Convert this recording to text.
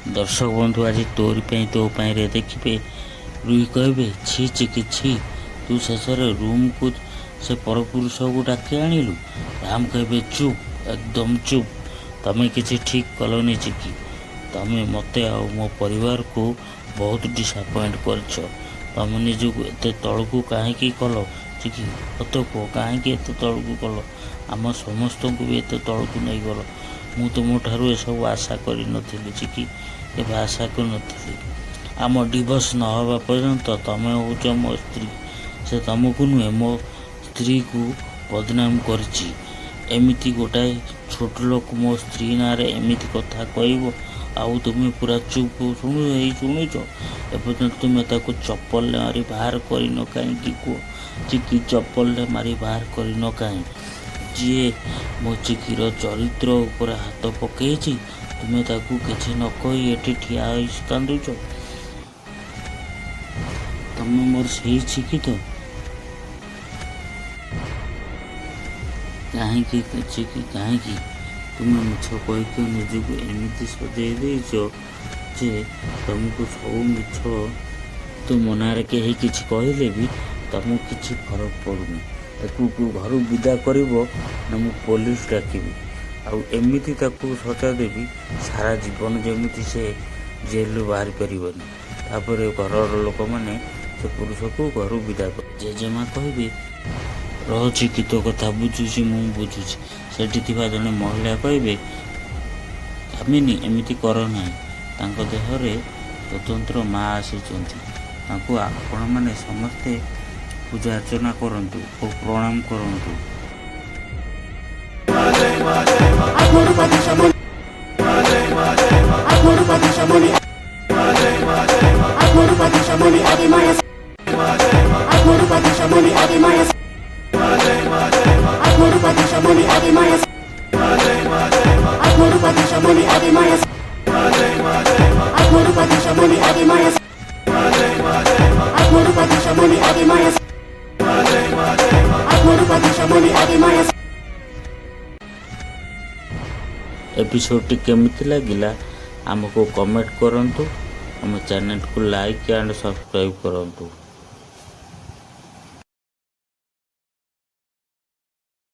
दर्शक बंधु आज तोरी तो रे देखिए रुई कहे छी चिकी छी तू शेष रूम को से परपुरुष को डाकी आणिलु। राम कहे चुप एकदम चुप तमें किसी ठीक कलनि चिकी तमें मते आ मो परिवार को बहुत डिसअपॉइंट करछ। तमें निजक एत तलू कहीं कल चिकी मत कह कहीं एत तलू कल आम समस्त को भी एत तलू नहीं गल। मु तुम ठारू ए सब आशा कर चिकी केवे आशा कर आम डिवोर्स न हवा पर्यंत तमें हूँ मो स्त्री से तुमको नुहे मो स्त्री को बदनाम करची। एमिति गोटाए छोट लोक मो स्त्री ना रे एमिति कथा कह आउ तुम्हें पूरा चुप शुणुच एपर्यंत तुम्हें ताको चप्पल मारी बाहर कर न कहीं कह चिकी चप्पल मारी बाहर कर न कहीं जी मो चिकीर चरित्र उपर हाथ पकई तुम्हें ताकू किसी न कही एटी ठिया कांदुच तमें मोर सही चिकी तो कहीं चिकी कहीं तुम्हें मिछ कहीक निजक एमती सजे देच जे तुमको सब मिछ तो मनार कहीं किसी कहले भी तुमको किसी फरक पड़ूनी ताकू घर विदा कर मु पुलिस डाकि आमती सजा देवी सारा जीवन जमी से जेल बाहर पारनी घर लोक मैंने से पुरुष को घर विदा कर जेजेमा कहे रही कि तो कथा बुझुची मु बुझुची सेठी जड़े महिला कहे आमिनी एमती कर ना देहरे स्वतंत्र माँ आसी आपण मैंने समस्ते पूजा अर्चना करंतु और प्रणाम करंतु। एपिसोड टी केमिति लागिला आमको कमेंट करंतु। आम चैनल को लाइक एंड सब्सक्राइब करंतु।